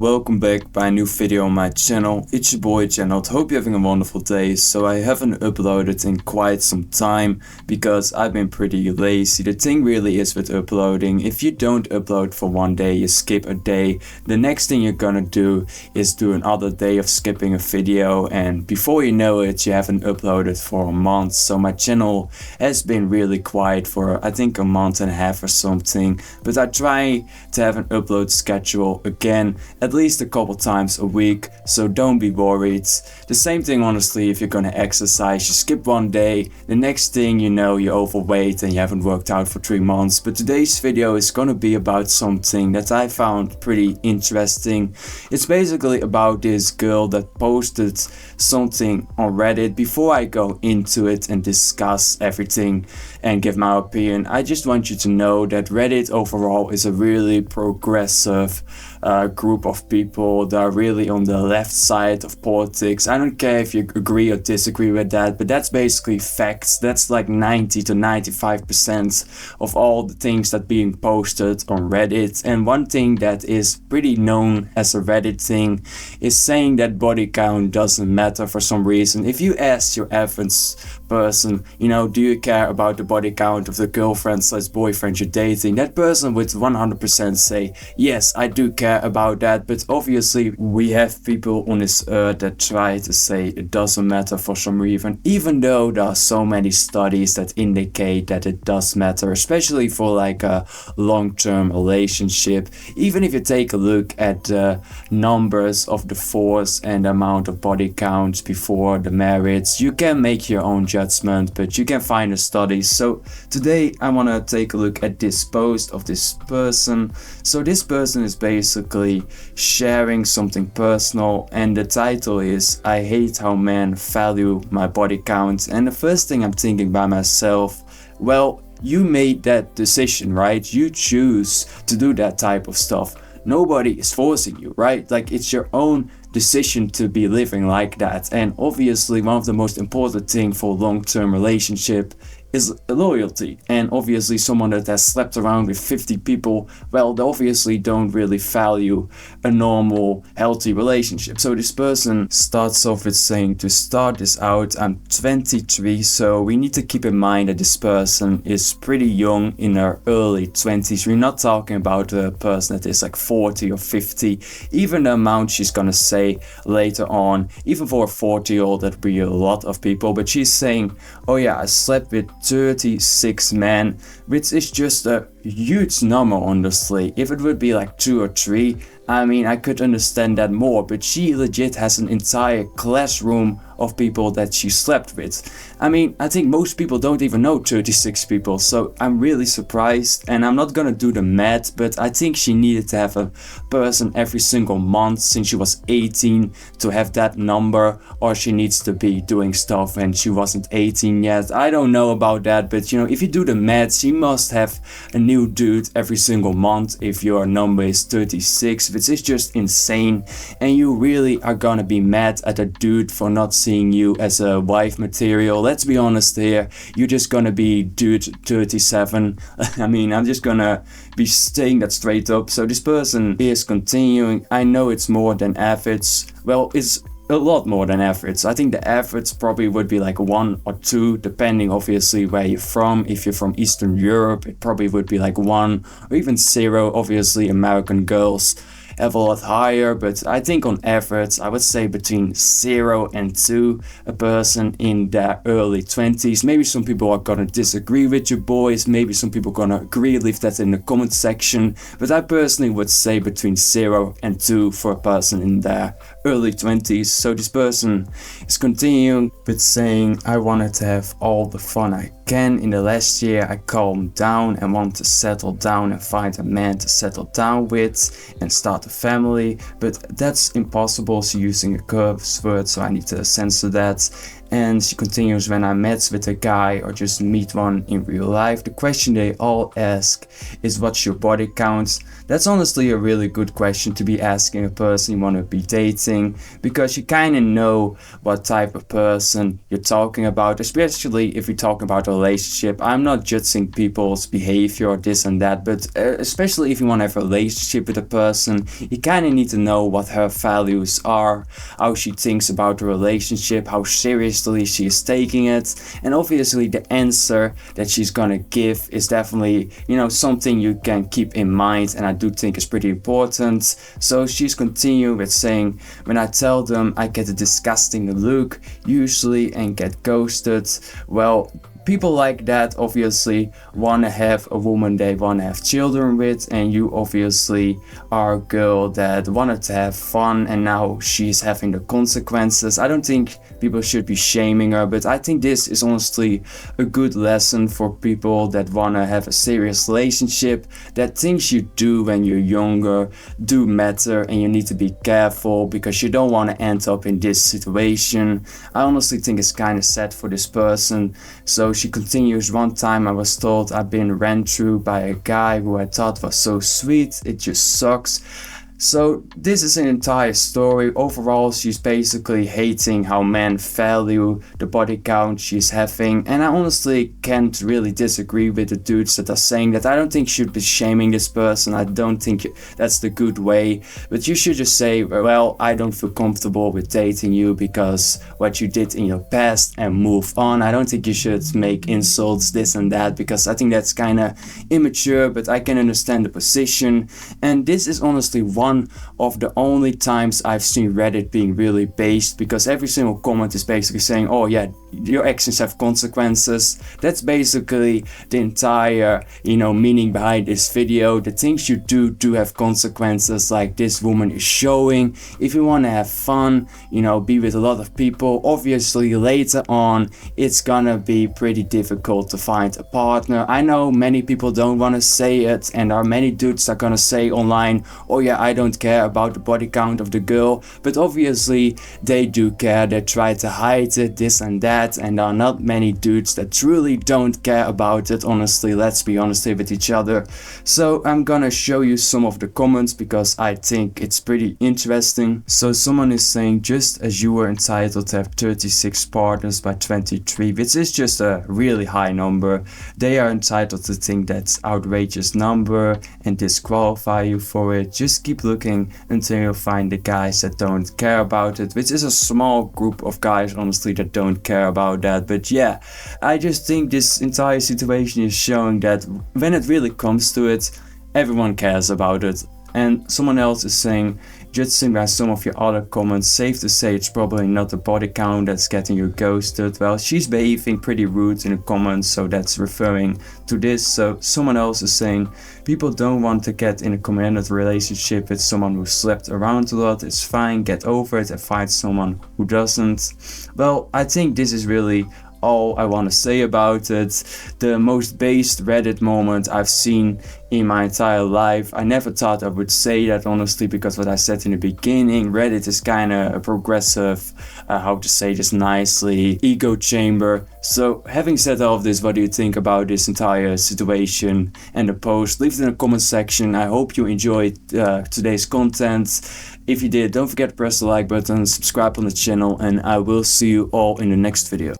welcome back by a new video on my channel. It's your boy GenNot. Hope you're having a wonderful day. So I haven't uploaded in quite some time because I've been pretty lazy. The thing really is with uploading, if you don't upload for one day, you skip a day, the next thing you're gonna do is do another day of skipping a video, and before you know it, you haven't uploaded for a month. So my channel has been really quiet for I think a month and a half or something, but I try to have an upload schedule again at least a couple times a week, so don't be worried. The same thing honestly if you're gonna exercise, you skip one day, the next thing you know you're overweight and you haven't worked out for 3 months. But today's video is gonna be about something that I found pretty interesting. It's basically about this girl that posted something on Reddit. Before I go into it and discuss everything and give my opinion, I just want you to know that Reddit overall is a really progressive group of people that are really on the left side of politics. I don't care if you agree or disagree with that, but that's basically facts. That's like 90 to 95% of all the things that being posted on Reddit. And one thing that is pretty known as a Reddit thing is saying that body count doesn't matter for some reason. If you ask your average person, you know, do you care about the body count of the girlfriend/boyfriend you're dating, that person would 100% say, yes, I do care about that. But obviously we have people on this earth that try to say it doesn't matter for some reason, even though there are so many studies that indicate that it does matter, especially for like a long-term relationship. Even if you take a look at the numbers of divorce and the amount of body counts before the marriage, you can make your own judgment, but you can find the studies. So today I want to take a look at this post of this person. So this person is basically sharing something personal, and the title is "I hate how men value my body count." And the first thing I'm thinking by myself, well, you made that decision, right? You choose to do that type of stuff. Nobody is forcing you, right? Like, it's your own decision to be living like that. And obviously one of the most important thing for a long-term relationship is loyalty. And obviously someone that has slept around with 50 people, well, they obviously don't really value a normal healthy relationship. So this person starts off with saying, to start this out, I'm 23, so we need to keep in mind that this person is pretty young, in her early 20s. We're not talking about a person that is like 40 or 50. Even the amount she's gonna say later on, even for a 40-year-old, that'd be a lot of people. But she's saying, oh yeah, I slept with 36 men, which is just a huge number honestly. If it would be like 2 or 3, I mean, I could understand that more, but she legit has an entire classroom of people that she slept with. I mean, I think most people don't even know 36 people, so I'm really surprised. And I'm not gonna do the math, but I think she needed to have a person every single month since she was 18 to have that number, or she needs to be doing stuff and she wasn't 18 yet. I don't know about that, but you know, if you do the math, she must have a new dude every single month if your number is 36, which is just insane. And you really are gonna be mad at a dude for not seeing you as a wife material. Let's be honest here, you're just gonna be dude 37. I mean, I'm just gonna be saying that straight up. So this person is continuing, I know it's more than average. Well, it's a lot more than average. I think the average probably would be like 1 or 2, depending obviously where you're from. If you're from Eastern Europe, it probably would be like 1 or even 0. Obviously American girls have a lot higher, but I think on average I would say between 0 and 2, a person in their early 20s. Maybe some people are gonna disagree with you boys, maybe some people gonna agree. Leave that in the comment section, but I personally would say between 0 and 2 for a person in their early 20s. So this person is continuing with saying, I wanted to have all the fun I can. In the last year I calmed down and want to settle down and find a man to settle down with and start a family, but that's impossible. So using a curse word, so I need to censor that. And she continues, when I met with a guy or just meet one in real life, the question they all ask is, what's your body count? That's honestly a really good question to be asking a person you want to be dating, because you kind of know what type of person you're talking about, especially if you're talking about a relationship. I'm not judging people's behavior or this and that, but especially if you want to have a relationship with a person, you kind of need to know what her values are, how she thinks about the relationship, how seriously she is taking it, and obviously the answer that she's gonna give is definitely, something you can keep in mind, and I do think it's pretty important. So she's continuing with saying, when I tell them I get a disgusting look usually and get ghosted, well, people like that obviously want to have a woman they want to have children with, and you obviously are a girl that wanted to have fun and now she's having the consequences. I don't think people should be shaming her, but I think this is honestly a good lesson for people that want to have a serious relationship, that things you do when you're younger do matter and you need to be careful because you don't want to end up in this situation. I honestly think it's kind of sad for this person. So she continues, one time I was told I've been ran through by a guy who I thought was so sweet, it just sucks. So this is an entire story. Overall, she's basically hating how men value the body count she's having, and I honestly can't really disagree with the dudes that are saying that. I don't think you should be shaming this person. I don't think that's the good way, but you should just say, well, I don't feel comfortable with dating you because what you did in your past, and move on. I don't think you should make insults, this and that, because I think that's kind of immature, but I can understand the position. And this is honestly one of the only times I've seen Reddit being really based, because every single comment is basically saying, oh yeah, your actions have consequences. That's basically the entire, meaning behind this video. The things you do have consequences, like this woman is showing. If you want to have fun, be with a lot of people, obviously later on it's gonna be pretty difficult to find a partner. I know many people don't want to say it, and there are many dudes that are gonna say online, oh yeah, I don't care about the body count of the girl, but obviously they do care. They try to hide it, this and that, and there are not many dudes that truly don't care about it. Honestly, let's be honest here with each other. So I'm gonna show you some of the comments because I think it's pretty interesting. So someone is saying, just as you were entitled to have 36 partners by 23, which is just a really high number, they are entitled to think that's outrageous number and disqualify you for it. Just keep looking until you find the guys that don't care about it, which is a small group of guys honestly that don't care about that. But yeah, I just think this entire situation is showing that when it really comes to it, everyone cares about it. And someone else is saying, judging by some of your other comments, safe to say it's probably not the body count that's getting you ghosted. Well, she's behaving pretty rude in the comments, so that's referring to this. So someone else is saying, people don't want to get in a committed relationship with someone who slept around a lot. It's fine, get over it and find someone who doesn't. Well, I think this is really all I want to say about it. The most based Reddit moment I've seen in my entire life. I never thought I would say that honestly, because what I said in the beginning, Reddit is kind of a progressive, how to say this nicely, ego chamber. So having said all of this, what do you think about this entire situation and the post? Leave it in the comment section. I hope you enjoyed today's content. If you did, don't forget to press the like button, subscribe on the channel, and I will see you all in the next video.